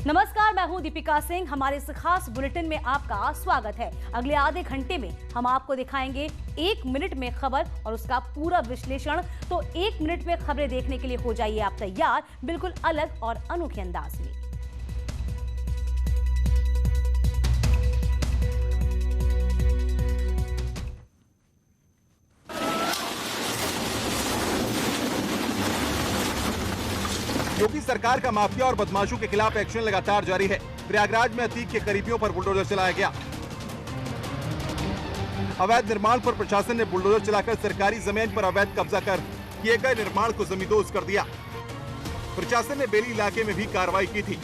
नमस्कार, मैं हूं दीपिका सिंह। हमारे इस खास बुलेटिन में आपका स्वागत है। अगले आधे घंटे में हम आपको दिखाएंगे 1 मिनट में खबर और उसका पूरा विश्लेषण। तो 1 मिनट में खबरें देखने के लिए हो जाइए आप तैयार, बिल्कुल अलग और अनोखे अंदाज में। योगी सरकार का माफिया और बदमाशों के खिलाफ एक्शन लगातार जारी है। प्रयागराज में अतीक के करीबियों पर बुलडोजर चलाया गया। अवैध निर्माण पर प्रशासन ने बुलडोजर चलाकर सरकारी जमीन पर अवैध कब्जा कर किए गए निर्माण को जमींदोज कर दिया। प्रशासन ने बेली इलाके में भी कार्रवाई की थी।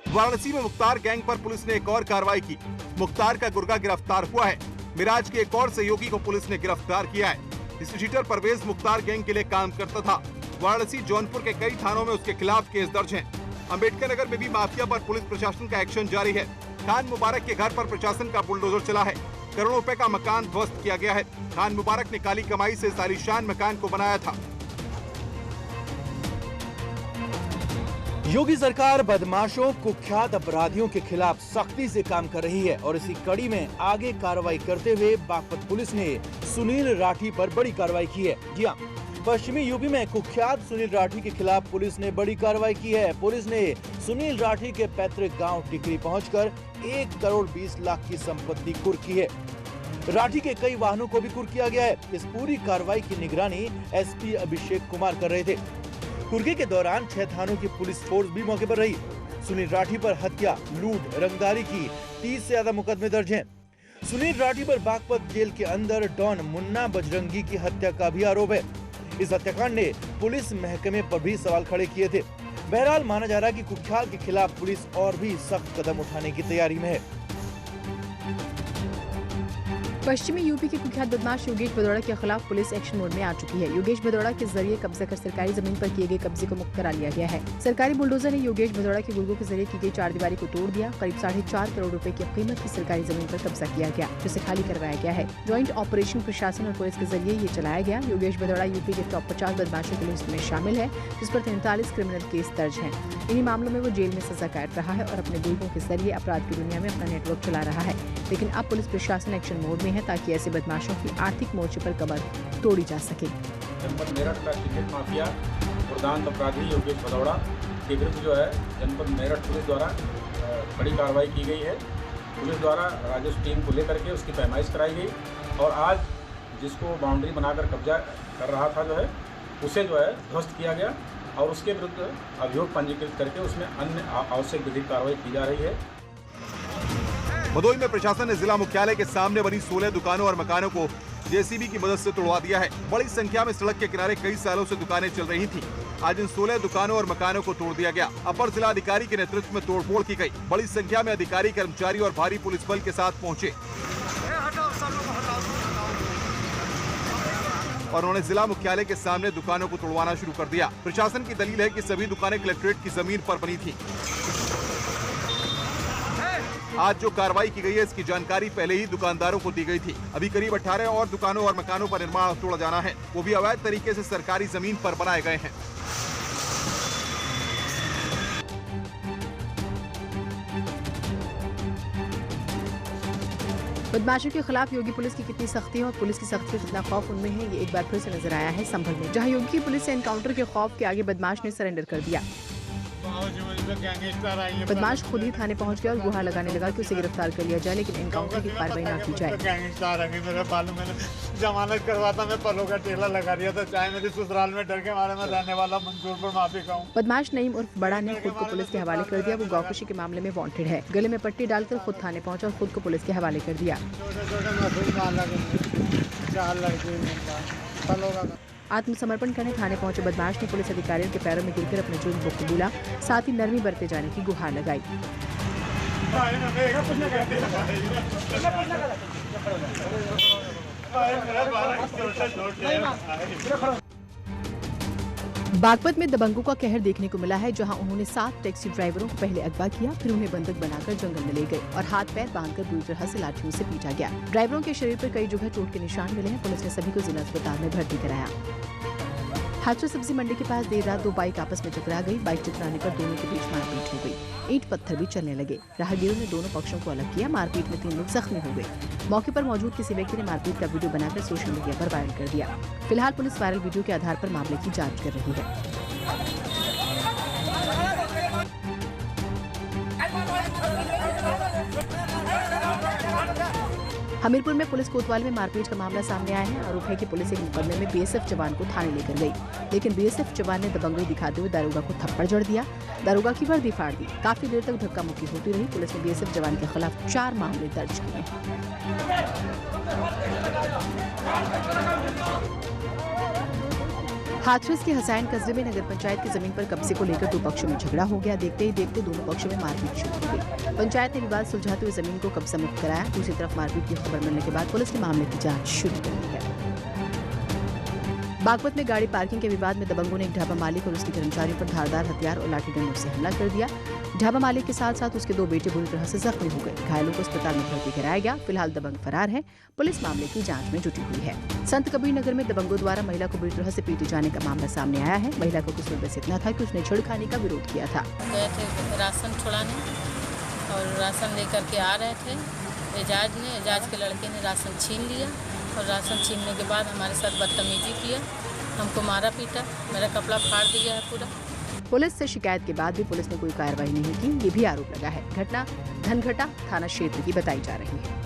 वाराणसी में मुख्तार गैंग पर पुलिस ने एक और कार्रवाई की। मुख्तार का गुर्गा गिरफ्तार हुआ है। मिराज के एक और सहयोगी को पुलिस ने गिरफ्तार किया है। इस चीटर परवेज मुख्तार गैंग के लिए काम करता था। वाराणसी, जौनपुर के कई थानों में उसके खिलाफ केस दर्ज हैं। अंबेडकर नगर में भी माफिया पर पुलिस प्रशासन का एक्शन जारी है। खान मुबारक के घर पर प्रशासन का बुलडोजर चला है। करोड़ों रुपए का मकान ध्वस्त किया गया है। खान मुबारक ने काली कमाई से इस आलीशान मकान को बनाया था। योगी सरकार बदमाशों, कुख्यात अपराधियों के खिलाफ सख्ती से काम कर रही है और इसी कड़ी में आगे कार्रवाई करते हुए बागपत पुलिस ने सुनील राठी पर बड़ी कार्रवाई की है। जी हां, पश्चिमी यूपी में कुख्यात सुनील राठी के खिलाफ पुलिस ने बड़ी कार्रवाई की है। पुलिस ने सुनील राठी के पैतृक गांव टिकरी पहुंचकर 1 करोड़ 20 लाख की संपत्ति कुर्क की है। राठी के कई वाहनों को भी कुर्क किया गया है। इस पूरी कार्रवाई की निगरानी एसपी अभिषेक कुमार कर रहे थे। कुर्की के दौरान 6 थानों की पुलिस फोर्स भी मौके पर रही। सुनील राठी पर हत्या, लूट, रंगदारी की 30 से ज्यादा मुकदमे दर्ज हैं। सुनील राठी पर बागपत जेल के अंदर डॉन मुन्ना बजरंगी की हत्या का भी आरोप है। इस हत्याकांड ने पुलिस महकमे पर भी सवाल खड़े किए थे। बहरहाल माना जा रहा है कि कुख्यात के खिलाफ पुलिस और भी सख्त कदम उठाने की तैयारी में है। पश्चिमी यूपी के कुख्यात बदमाश योगेश भदौड़ा के खिलाफ पुलिस एक्शन मोड में आ चुकी है। योगेश भदौड़ा के जरिए कब्जा कर सरकारी जमीन पर किए गए कब्जे को मुक्त करा लिया गया है। सरकारी बुलडोजर ने योगेश भदौड़ा के गुर्गों के जरिए की गई 4 दीवारी को तोड़ दिया। करीब 4.5 करोड़ रुपए की कीमत की सरकारी जमीन पर कब्जा किया गया, जिसे खाली करवाया गया है। ज्वाइंट ऑपरेशन प्रशासन और पुलिस के जरिए ये चलाया गया। योगेश भदौड़ा यूपी के टॉप 50 बदमाशों की लिस्ट में शामिल है, जिस पर 43 क्रिमिनल केस दर्ज है। इन्हीं मामलों में वो जेल में सजा काट रहा है और अपने गुर्गों के जरिए अपराध की दुनिया में अपना नेटवर्क चला रहा है। लेकिन अब पुलिस प्रशासन एक्शन मोड में है ताकि ऐसे बदमाशों की आर्थिक मोर्चे पर कमर तोड़ी जा सके। जनपद मेरठ का टिकट माफिया दुर्दांत अपराधी योगेश भदौड़ा के विरुद्ध जो है जनपद मेरठ पुलिस द्वारा बड़ी कार्रवाई की गई है। पुलिस द्वारा राजस्व टीम को लेकर के उसकी पैमाइश कराई गई और आज जिसको बाउंड्री बनाकर कब्जा कर रहा था जो है उसे जो है ध्वस्त किया गया और उसके विरुद्ध अभियोग पंजीकृत करके उसमें अन्य आवश्यक विधिक कार्रवाई की जा रही है। भदोई में प्रशासन ने जिला मुख्यालय के सामने बनी 16 दुकानों और मकानों को जेसीबी की मदद से तोड़वा दिया है। बड़ी संख्या में सड़क के किनारे कई सालों से दुकानें चल रही थीं। आज इन 16 दुकानों और मकानों को तोड़ दिया गया। अपर जिला अधिकारी के नेतृत्व में तोड़फोड़ की गई। बड़ी संख्या में अधिकारी, कर्मचारी और भारी पुलिस बल के साथ पहुँचे और उन्होंने जिला मुख्यालय के सामने दुकानों को तोड़वाना शुरू कर दिया। प्रशासन की दलील है कि सभी दुकानें कलेक्ट्रेट की जमीन पर बनी थी। आज जो कार्रवाई की गई है, इसकी जानकारी पहले ही दुकानदारों को दी गई थी। अभी करीब 18 और दुकानों और मकानों पर निर्माण तोड़ा जाना है, वो भी अवैध तरीके से सरकारी जमीन पर बनाए गए हैं। बदमाशों के खिलाफ योगी पुलिस की कितनी सख्ती है और पुलिस की सख्ती का कितना खौफ उनमें है, ये एक बार फिर से नजर आया है संभल में, जहां योगी की पुलिस से एनकाउंटर के खौफ के आगे बदमाश ने सरेंडर कर दिया। बदमाश खुद ही थाने पहुंच गया और गुहार लगाने लगा कि उसे गिरफ्तार कर लिया जाए, लेकिन एनकाउंटर की कार्रवाई न की जाए। जमानत करवाता मैं पलों का टेला लगा दिया था, चाहे मेरी ससुराल में डर के मारे मैं रहने वाला मंसूरपुर माफी का हूं। बदमाश नईम उर्फ बड़ा ने खुद को पुलिस के हवाले कर दिया। वो गौकशी के मामले में वांटेड है। गले में पट्टी डालकर खुद थाने पहुंचा और खुद को पुलिस के हवाले कर दिया। आत्मसमर्पण करने थाने पहुंचे बदमाश ने पुलिस अधिकारियों के पैरों में गिरकर अपने जुर्म को कबूला, साथ ही नरमी बरते जाने की गुहार लगाई। बागपत में दबंगों का कहर देखने को मिला है, जहां उन्होंने 7 टैक्सी ड्राइवरों को पहले अगवा किया, फिर उन्हें बंधक बनाकर जंगल में ले गए और हाथ पैर बांधकर बुरी तरह से लाठियों से पीटा गया। ड्राइवरों के शरीर पर कई जगह चोट के निशान मिले हैं। पुलिस ने सभी को जिला अस्पताल में भर्ती कराया। हाथरस सब्जी मंडी के पास देर रात दो बाइक आपस में टकरा गई। बाइक टकराने पर दोनों के बीच मारपीट हो गई। ईंट पत्थर भी चलने लगे। राहगीरों ने दोनों पक्षों को अलग किया। मारपीट में 3 लोग जख्मी हो गए। मौके पर मौजूद किसी व्यक्ति ने मारपीट का वीडियो बनाकर सोशल मीडिया पर वायरल कर दिया। फिलहाल पुलिस वायरल वीडियो के आधार पर मामले की जाँच कर रही है। हमीरपुर में पुलिस कोतवाल में मारपीट का मामला सामने आया है। आरोप है कि पुलिस एक मुकदमे में बीएसएफ जवान को थाने लेकर गई, लेकिन बीएसएफ जवान ने दबंगई दिखाते हुए दारोगा को थप्पड़ जड़ दिया। दारोगा की वर्दी फाड़ दी। काफी देर तक धक्का मुक्की होती रही। पुलिस ने बीएसएफ जवान के खिलाफ 4 मामले दर्ज किए हैं। हाथरस के हसैन कस्बे में नगर पंचायत की जमीन पर कब्जे को लेकर 2 पक्षों में झगड़ा हो गया। देखते ही देखते दोनों पक्षों में मारपीट शुरू हो गई। पंचायत ने विवाद सुलझाते हुए जमीन को कब्जा मुक्त कराया। दूसरी तरफ मारपीट की खबर मिलने के बाद पुलिस ने मामले की जांच शुरू कर दी है। बागपत में गाड़ी पार्किंग के विवाद में दबंगों ने एक ढाबा मालिक और उसके कर्मचारियों पर धारदार हथियार और लाठी डंडों से हमला कर दिया। ढाबा मालिक के साथ साथ उसके 2 बेटे बुरी तरह से जख्मी हो गए। घायलों को अस्पताल में भर्ती कराया गया। फिलहाल दबंग फरार है। पुलिस मामले की जांच में जुटी हुई है। संत कबीर नगर में दबंगों द्वारा महिला को बुरी तरह से पीटे जाने का मामला सामने आया है। महिला को कुछ बस इतना था कि उसने छेड़खानी का विरोध किया था। गए थे राशन छुड़ाने और राशन लेकर के आ रहे थे। एजाज के लड़के ने राशन छीन लिया और राशन छीनने के बाद हमारे साथ बदतमीजी किया। हमको मारा पीटा। मेरा कपड़ा फाड़ दिया है पूरा। पुलिस से शिकायत के बाद भी पुलिस ने कोई कार्रवाई नहीं की, ये भी आरोप लगा है। घटना धनघटा थाना क्षेत्र की बताई जा रही है।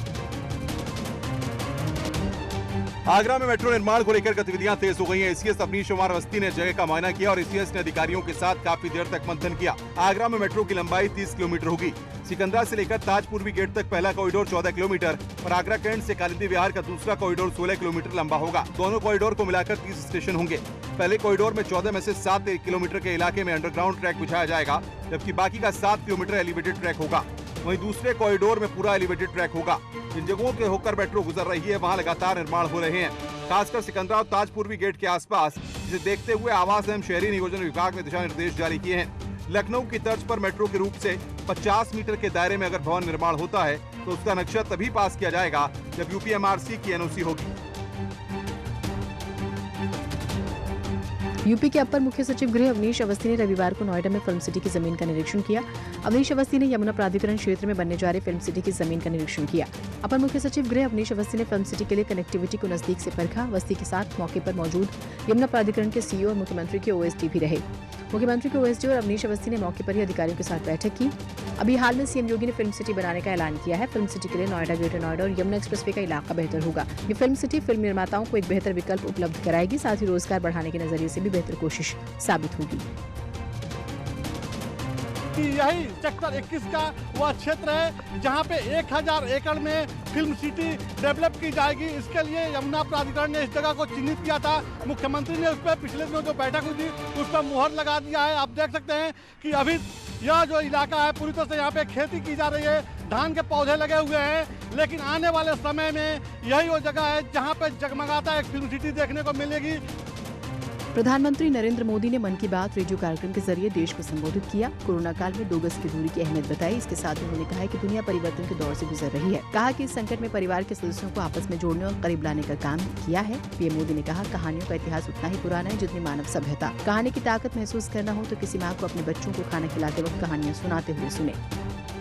आगरा में मेट्रो निर्माण को लेकर गतिविधियां तेज हो गई हैं। एसीएस अवनीश कुमार अवस्थी ने जगह का मुआयना किया और एसीएस ने अधिकारियों के साथ काफी देर तक मंथन किया। आगरा में मेट्रो की लंबाई 30 किलोमीटर होगी। सिकंदरा से लेकर ताजपूर्वी गेट तक पहला कॉरिडोर 14 किलोमीटर और आगरा कैंट से कालिंदी विहार का दूसरा कॉरिडोर 16 किलोमीटर लंबा होगा। दोनों कॉरिडोर को मिलाकर 30 स्टेशन होंगे। पहले कॉरिडोर में 14 में से 7 किलोमीटर के इलाके में अंडरग्राउंड ट्रैक बिछाया जाएगा, जबकि बाकी का 7 किलोमीटर एलिवेटेड ट्रैक होगा। वहीं दूसरे कॉरिडोर में पूरा एलिवेटेड ट्रैक होगा। जिन जगहों के होकर मेट्रो गुजर रही है वहां लगातार निर्माण हो रहे हैं, खासकर सिकंदरा और ताजपूर्वी गेट के आसपास, जिसे देखते हुए आवास एवं शहरी नियोजन विभाग ने दिशा निर्देश जारी किए हैं। लखनऊ की तर्ज पर मेट्रो के रूप से 50 मीटर के दायरे में अगर भवन निर्माण होता है तो उसका नक्शा तभी पास किया जाएगा जब यूपीएमआरसी की एनओसी होगी। यूपी के अपर मुख्य सचिव गृह अवनीश अवस्थी ने रविवार को नोएडा में फिल्म सिटी की जमीन का निरीक्षण किया। अवनीश अवस्थी ने यमुना प्राधिकरण क्षेत्र में बनने जा रहे फिल्म सिटी की जमीन का निरीक्षण किया। अपर मुख्य सचिव गृह अवनीश अवस्थी ने फिल्म सिटी के लिए कनेक्टिविटी को नजदीक से परखा। अवस्थी के साथ मौके पर मौजूद यमुना प्राधिकरण के सीईओ और मुख्यमंत्री के ओएसडी भी रहे। मुख्यमंत्री के ओएसडी और अवनीश अवस्थी ने मौके पर ही अधिकारियों के साथ बैठक की। अभी हाल में सीएम योगी ने फिल्म सिटी बनाने का ऐलान किया है। फिल्म सिटी के लिए नोएडा, ग्रेटर नोएडा और यमुना एक्सप्रेसवे का इलाका बेहतर होगा। ये फिल्म सिटी फिल्म निर्माताओं को एक बेहतर विकल्प उपलब्ध कराएगी, साथ ही रोजगार बढ़ाने के नजरिए से भी बेहतर कोशिश साबित होगी। यही सेक्टर 21 का वह क्षेत्र है जहां पे 1000 एकड़ में फिल्म सिटी डेवलप की जाएगी। इसके लिए यमुना प्राधिकरण ने इस जगह को चिन्हित किया था। मुख्यमंत्री ने उस पर पिछले दिनों जो बैठक हुई थी उस पर मुहर लगा दिया है। आप देख सकते हैं कि अभी यह जो इलाका है पूरी तरह से यहाँ पे खेती की जा रही है, धान के पौधे लगे हुए हैं, लेकिन आने वाले समय में यही वो जगह है जहाँ पे जगमगाता एक फिल्म सिटी देखने को मिलेगी। प्रधानमंत्री नरेंद्र मोदी ने मन की बात रेडियो कार्यक्रम के जरिए देश को संबोधित किया। कोरोना काल में 2 गज की दूरी की अहमियत बताई। इसके साथ ही उन्होंने कहा है कि दुनिया परिवर्तन के दौर से गुजर रही है। कहा कि इस संकट में परिवार के सदस्यों को आपस में जोड़ने और करीब लाने का काम किया है। पीएम मोदी ने कहा, कहानियों का इतिहास उतना ही पुराना है जितनी मानव सभ्यता। कहानी की ताकत महसूस करना हो तो किसी माँ को अपने बच्चों को खाना खिलाते वक्त कहानियाँ सुनाते हुए सुने।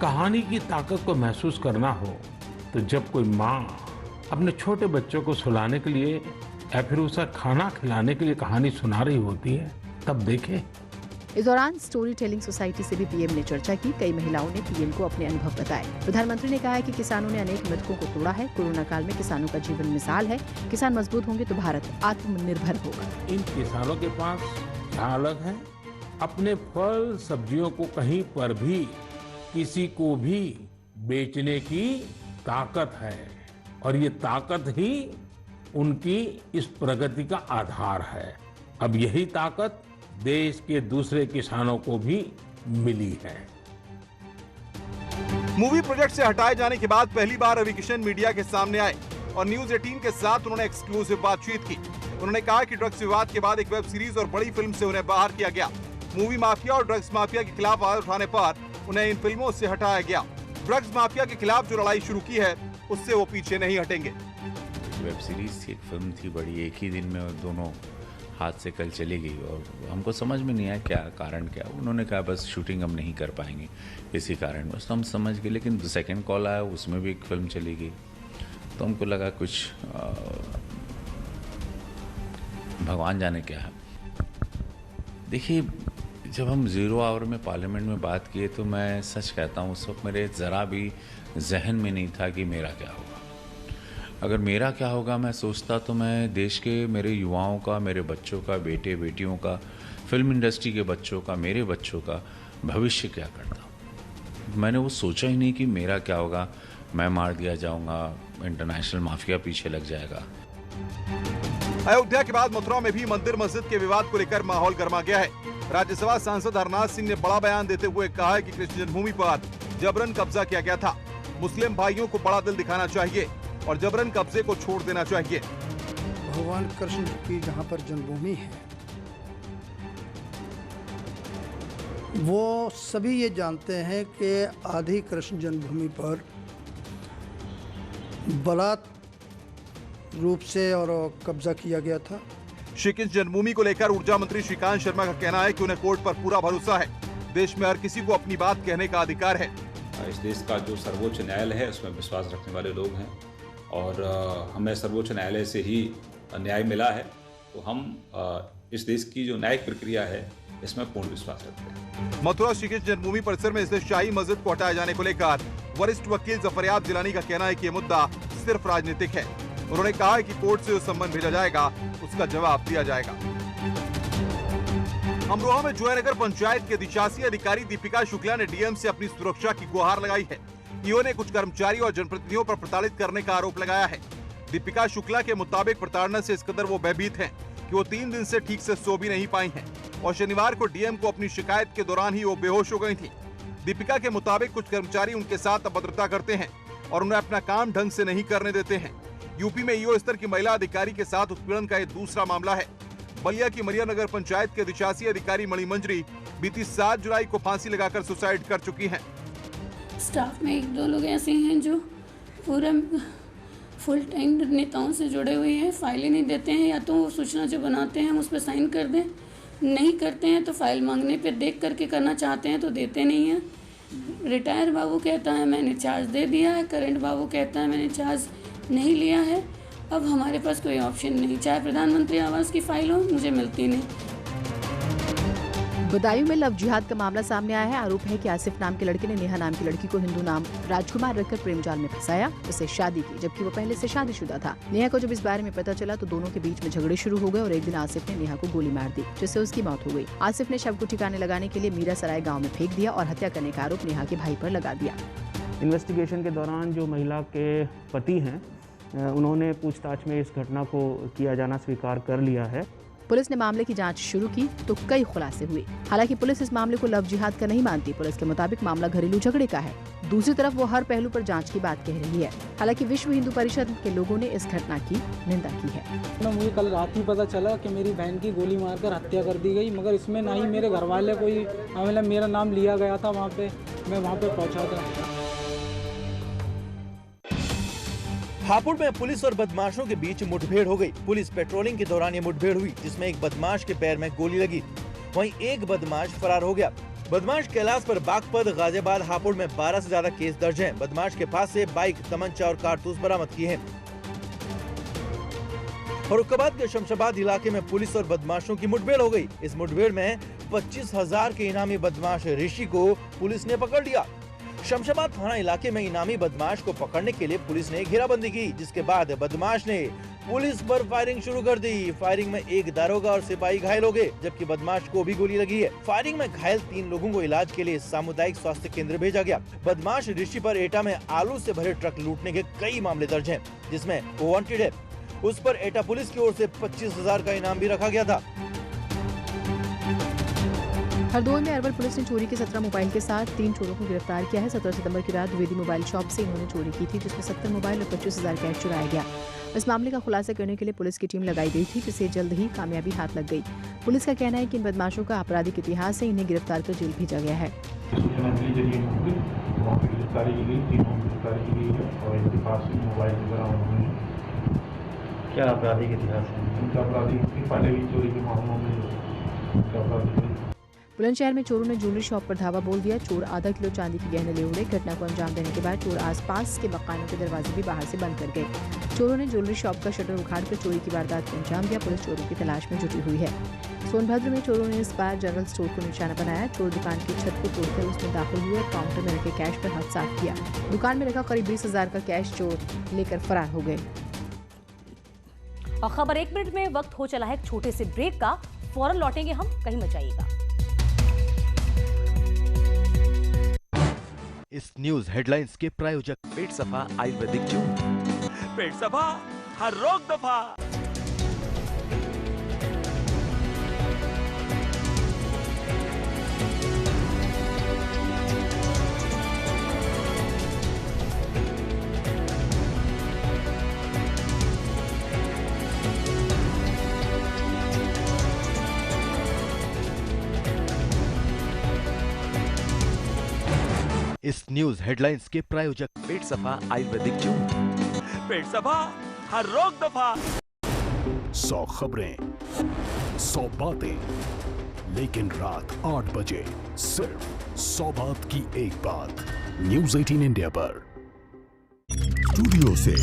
कहानी की ताकत को महसूस करना हो तो जब कोई माँ अपने छोटे बच्चों को सुलाने के लिए या फिर उसे खाना खिलाने के लिए कहानी सुना रही होती है, तब देखें। इस दौरान स्टोरी टेलिंग सोसाइटी से भी पीएम ने चर्चा की। कई महिलाओं ने पीएम को अपने अनुभव बताए। प्रधानमंत्री ने कहा है कि किसानों ने अनेक मिथकों को तोड़ा है। कोरोना काल में किसानों का जीवन मिसाल है। किसान मजबूत होंगे तो भारत आत्मनिर्भर होगा। इन किसानों के पास क्या अलग है? अपने फल सब्जियों को कहीं पर भी किसी को भी बेचने की ताकत है और ये ताकत ही उनकी इस प्रगति का आधार है। अब यही ताकत देश के दूसरे किसानों को भी मिली है। मूवी प्रोजेक्ट से हटाए जाने के बाद पहली बार रवि किशन मीडिया के सामने आए और न्यूज 18 के साथ उन्होंने एक्सक्लूसिव बातचीत की। उन्होंने कहा कि ड्रग्स विवाद के बाद एक वेब सीरीज और बड़ी फिल्म से उन्हें बाहर किया गया। मूवी माफिया और ड्रग्स माफिया के खिलाफ आवाज उठाने पर उन्हें इन फिल्मों से हटाया गया। ड्रग्स माफिया के खिलाफ जो लड़ाई शुरू की है उससे वो पीछे नहीं हटेंगे। वेब सीरीज थी, एक फिल्म थी बड़ी, एक ही दिन में दोनों हाथ से कल चली गई और हमको समझ में नहीं आया क्या कारण क्या। उन्होंने कहा बस शूटिंग हम नहीं कर पाएंगे इसी कारण, बस तो हम समझ गए। लेकिन सेकंड कॉल आया, उसमें भी एक फिल्म चली गई, तो हमको लगा कुछ भगवान जाने क्या है। देखिए, जब हम 0 आवर में पार्लियामेंट में बात किए तो मैं सच कहता हूँ उस वक्त मेरे ज़रा भी जहन में नहीं था कि मेरा क्या होगा। अगर मेरा क्या होगा मैं सोचता तो मैं देश के मेरे युवाओं का, मेरे बच्चों का, बेटे बेटियों का, फिल्म इंडस्ट्री के बच्चों का, मेरे बच्चों का भविष्य क्या करता। मैंने वो सोचा ही नहीं कि मेरा क्या होगा, मैं मार दिया जाऊंगा, इंटरनेशनल माफिया पीछे लग जाएगा। अयोध्या के बाद मथुरा में भी मंदिर मस्जिद के विवाद को लेकर माहौल गर्मा गया है। राज्यसभा सांसद हरनाथ सिंह ने बड़ा बयान देते हुए कहा है कि कृष्ण जन्मभूमि पर जबरन कब्जा किया गया था। मुस्लिम भाइयों को बड़ा दिल दिखाना चाहिए और जबरन कब्जे को छोड़ देना चाहिए। भगवान कृष्ण की जहाँ पर जन्मभूमि है, वो सभी ये जानते हैं कि आदि कृष्ण जन्मभूमि पर बलात् रूप से और कब्जा किया गया था। श्री कृष्ण जन्मभूमि को लेकर ऊर्जा मंत्री श्रीकांत शर्मा का कहना है कि उन्हें कोर्ट पर पूरा भरोसा है। देश में हर किसी को अपनी बात कहने का अधिकार है। इस देश का जो सर्वोच्च न्यायालय है उसमें विश्वास रखने वाले लोग हैं और हमें सर्वोच्च न्यायालय से ही न्याय मिला है, तो हम इस देश की जो न्यायिक प्रक्रिया है इसमें पूर्ण विश्वास रखते हैं। मथुरा श्री कृष्ण जन्मभूमि परिसर में स्थित शाही मस्जिद को हटाए जाने को लेकर वरिष्ठ वकील जफरयाब जिलानी का कहना है कि ये मुद्दा सिर्फ राजनीतिक है। उन्होंने कहा है कि कोर्ट से जो सम्मन भेजा जाएगा उसका जवाब दिया जाएगा। अमरोहा में जयनगर पंचायत के अधिशासी अधिकारी दीपिका शुक्ला ने डीएम से अपनी सुरक्षा की गुहार लगाई है। ईओ ने कुछ कर्मचारी और जनप्रतिनिधियों पर प्रताड़ित करने का आरोप लगाया है। दीपिका शुक्ला के मुताबिक प्रताड़ना से इस कदर वो भयभीत हैं कि वो 3 दिन से ठीक से सो भी नहीं पाई हैं और शनिवार को डीएम को अपनी शिकायत के दौरान ही वो बेहोश हो गई थी। दीपिका के मुताबिक कुछ कर्मचारी उनके साथ अभद्रता करते हैं और उन्हें अपना काम ढंग से नहीं करने देते हैं। यूपी में ईओ स्तर की महिला अधिकारी के साथ उत्पीड़न का ये दूसरा मामला है। बलिया की मरिया नगर पंचायत के अधिशासी अधिकारी मणिमंजरी बीती 7 जुलाई को फांसी लगाकर सुसाइड कर चुकी हैं। स्टाफ में 1-2 लोग ऐसे हैं जो पूरा फुल टाइम नेताओं से जुड़े हुए हैं, फाइलें नहीं देते हैं, या तो वो सूचना जो बनाते हैं हम उस पर साइन कर दें, नहीं करते हैं तो फाइल मांगने पे देख करके करना चाहते हैं तो देते नहीं हैं। रिटायर बाबू कहता है मैंने चार्ज दे दिया है, करंट बाबू कहता है मैंने चार्ज नहीं लिया है। अब हमारे पास कोई ऑप्शन नहीं, चाहे प्रधानमंत्री आवास की फाइल हो मुझे मिलती नहीं। बदायूं में लव जिहाद का मामला सामने आया है। आरोप है कि आसिफ नाम के लड़के ने नेहा नाम की लड़की को हिंदू नाम राजकुमार रखकर प्रेम जाल में फंसाया, उससे शादी की, जबकि वो पहले से शादीशुदा था। नेहा को जब इस बारे में पता चला तो दोनों के बीच में झगड़े शुरू हो गए और एक दिन आसिफ ने नेहा को गोली मार दी, जिससे उसकी मौत हो गई। आसिफ ने शव को ठिकाने लगाने के लिए मीरा सराय गाँव में फेंक दिया और हत्या करने का आरोप नेहा के भाई पर लगा दिया। इन्वेस्टिगेशन के दौरान जो महिला के पति हैं उन्होंने पूछताछ में इस घटना को किया जाना स्वीकार कर लिया है। पुलिस ने मामले की जांच शुरू की तो कई खुलासे हुए। हालांकि पुलिस इस मामले को लव जिहाद का नहीं मानती। पुलिस के मुताबिक मामला घरेलू झगड़े का है। दूसरी तरफ वो हर पहलू पर जांच की बात कह रही है। हालांकि विश्व हिंदू परिषद के लोगों ने इस घटना की निंदा की है। मुझे कल रात ही पता चला कि मेरी बहन की गोली मारकर हत्या कर दी गई, मगर इसमें ना ही मेरे घर वाले कोई, मतलब मेरा नाम लिया गया था वहाँ पे, मैं वहाँ पे पहुँचा था। हापुड़ में पुलिस और बदमाशों के बीच मुठभेड़ हो गई। पुलिस पेट्रोलिंग के दौरान ये मुठभेड़ हुई, जिसमें एक बदमाश के पैर में गोली लगी। वहीं एक बदमाश फरार हो गया। बदमाश कैलाश पर बागपत, गाजियाबाद, हापुड़ में 12 से ज्यादा केस दर्ज हैं। बदमाश के पास से बाइक, तमंचा और कारतूस बरामद किए हैं। फरुखाबाद के शमशाबाद इलाके में पुलिस और बदमाशों की मुठभेड़ हो गई। इस मुठभेड़ में 25,000 के इनामी बदमाश ऋषि को पुलिस ने पकड़ लिया। शमशाबाद थाना इलाके में इनामी बदमाश को पकड़ने के लिए पुलिस ने घेराबंदी की, जिसके बाद बदमाश ने पुलिस पर फायरिंग शुरू कर दी। फायरिंग में एक दारोगा और सिपाही घायल हो गए, जबकि बदमाश को भी गोली लगी है। फायरिंग में घायल 3 लोगों को इलाज के लिए सामुदायिक स्वास्थ्य केंद्र भेजा गया। बदमाश ऋषि पर एटा में आलू से भरे ट्रक लूटने के कई मामले दर्ज हैं, जिसमें वो वांटेड है। उस पर एटा पुलिस की ओर से 25,000 का इनाम भी रखा गया था। हरदोई में अरवल पुलिस ने चोरी के 17 मोबाइल के साथ 3 चोरों को गिरफ्तार किया है। 17 सितंबर की रात द्विवेदी मोबाइल शॉप से इन्होंने चोरी की थी, जिसमें 70 मोबाइल और 25,000 कैश चुराया गया। इस मामले का खुलासा करने के लिए पुलिस की टीम लगाई गई थी, जिसे जल्द ही कामयाबी हाथ लग गई। पुलिस का कहना है कि इन बदमाशों का आपराधिक इतिहास है, इन्हें गिरफ्तार कर जेल भेजा गया है। क्या आपराधिक इतिहास है? उनका आपराधिक पहले भी चोरी के मामलों में उनका आपराधिक। बुलंदशहर में चोरों ने ज्वेलरी शॉप पर धावा बोल दिया। चोर आधा किलो चांदी के गहने ले उड़े। घटना को अंजाम देने के बाद चोर आसपास के मकानों के दरवाजे भी बाहर से बंद कर गए। चोरों ने ज्वेलरी शॉप का शटर उखाड़कर चोरी की वारदात को अंजाम दिया। पुलिस चोरों की तलाश में जुटी हुई है। सोनभद्र में चोरों ने इस बार जनरल स्टोर को निशाना बनाया। चोर दुकान की छत को तोड़कर उसमें दाखिल हुए और काउंटर में रखे कैश पर हाथ साफ किया। दुकान में रखा करीब 20,000 का कैश चोर लेकर फरार हो गए। और खबर 1 मिनट में वक्त हो चला है एक छोटे से ब्रेक का। फौरन लौटेंगे हम, कहीं मत जाइएगा। इस न्यूज हेडलाइंस के प्रायोजक पेट सफा आयुर्वेदिक जूस, पेट सफा हर रोग दफा। इस न्यूज हेडलाइंस के प्रायोजक पेट सफा आयुर्वेदिक जूस, पेट सफा हर रोग दफा। 100 खबरें, 100 बातें, लेकिन रात 8 बजे सिर्फ 100 बात की एक बात। न्यूज 18 इंडिया पर। स्टूडियो से,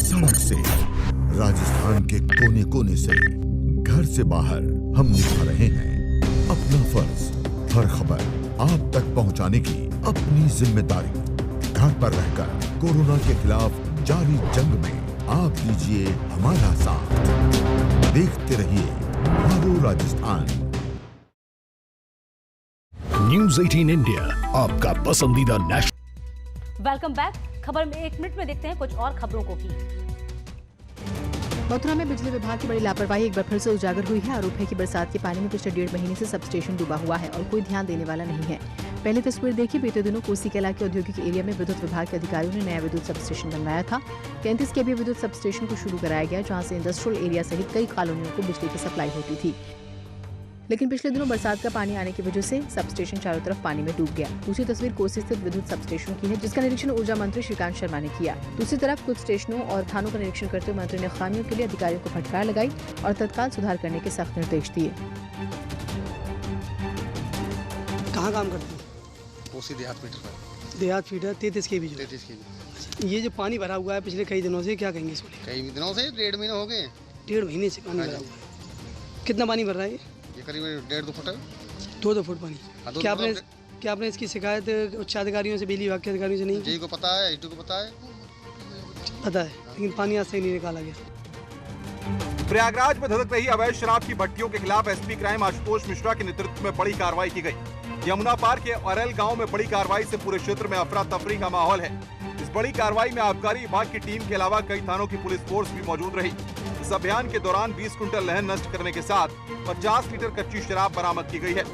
सड़क से, राजस्थान के कोने कोने से, घर से बाहर हम निभा रहे हैं अपना फर्ज। हर खबर आप तक पहुंचाने की अपनी जिम्मेदारी। घर पर रहकर कोरोना के खिलाफ जारी जंग में आप दीजिए हमारा साथ। देखते रहिए हमारो राजस्थान। न्यूज 18 इंडिया, आपका पसंदीदा नेशनल। Welcome back. खबर में 1 मिनट में देखते हैं कुछ और खबरों को भी। मथुरा में बिजली विभाग की बड़ी लापरवाही एक बार फिर से उजागर हुई है। आरोप है कि बरसात के पानी में पिछले 1.5 महीने से सबस्टेशन डूबा हुआ है और कोई ध्यान देने वाला नहीं है। पहले तस्वीर देखिए। बीते दिनों कोसी कला के औद्योगिक एरिया में विद्युत विभाग के अधिकारियों ने नया विद्युत सबस्टेशन बनवाया था। 33 केवीए विद्युत सबस्टेशन को शुरू कराया गया, जहां से इंडस्ट्रियल एरिया सहित कई कॉलोनियों को बिजली की सप्लाई होती थी। लेकिन पिछले दिनों बरसात का पानी आने की वजह से सबस्टेशन चारों तरफ पानी में डूब गया। दूसरी तस्वीर कोसी स्थित विद्युत सबस्टेशन की है, जिसका निरीक्षण ऊर्जा मंत्री श्रीकांत शर्मा ने किया। दूसरी तरफ कुछ स्टेशनों और थानों का निरीक्षण करते हुए मंत्री ने खामियों के लिए अधिकारियों को फटकार लगाई और तत्काल सुधार करने के सख्त निर्देश दिए। कहाँ काम करते हैं? कोसी देहात फीडर पर। देहात फीडर 33 केवी। 33 केवी। ये जो पानी भरा हुआ है पिछले कई दिनों से, क्या कहेंगे इसको? कई दिनों से, 1.5 महीने हो गए। 1.5 महीने से पानी भरा हुआ है। कितना पानी भर रहा है ये? करीब 1.5-2 फुट है। 2 फुट पानी। क्या आपने इसकी शिकायत उच्च अधिकारियों से, बिजली विभाग के अधिकारियों से नहीं? जी को पता है, ईटू को पता है, लेकिन पानी आज से नहीं निकाला गया। प्रयागराज में धधक रही अवैध शराब की भट्टियों के खिलाफ एसपी क्राइम आशुतोष मिश्रा के नेतृत्व में बड़ी कार्रवाई की गई। यमुना पार के अरेल गांव में बड़ी कार्रवाई से पूरे क्षेत्र में अफरा तफरी का माहौल है। इस बड़ी कार्रवाई में आबकारी विभाग की टीम के अलावा कई थानों की पुलिस फोर्स भी मौजूद रही। इस अभियान के दौरान 20 कुंटल लहन नष्ट करने के साथ 50 लीटर कच्ची शराब बरामद की गई है।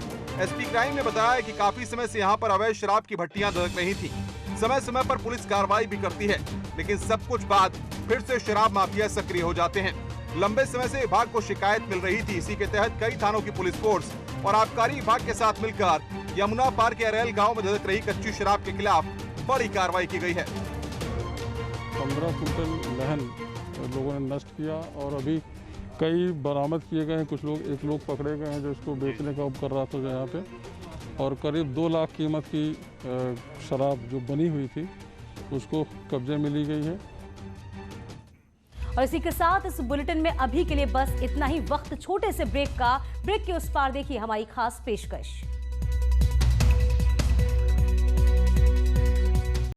एसपी क्राइम ने बताया है कि काफी समय से यहां पर अवैध शराब की भट्टियां धधक रही थी। समय समय पर पुलिस कार्रवाई भी करती है, लेकिन सब कुछ बाद फिर से शराब माफिया सक्रिय हो जाते हैं। लंबे समय से विभाग को शिकायत मिल रही थी। इसी के तहत कई थानों की पुलिस फोर्स और आबकारी विभाग के साथ मिलकर यमुना पार के अरेल गांव में धधक रही कच्ची शराब के खिलाफ बड़ी कार्रवाई की गई है। 15 कुंटल लहन लोगों ने नष्ट किया और अभी कई बरामद किए गए हैं। एक लोग पकड़े गए हैं जो इसको बेचने का कर रहा था यहाँ पे, और करीब 2 लाख कीमत की शराब जो बनी हुई थी उसको कब्जे में ली गई है। और इसी के साथ इस बुलेटिन में अभी के लिए बस इतना ही। वक्त छोटे से ब्रेक का। ब्रेक के उस पार देखिए हमारी खास पेशकश।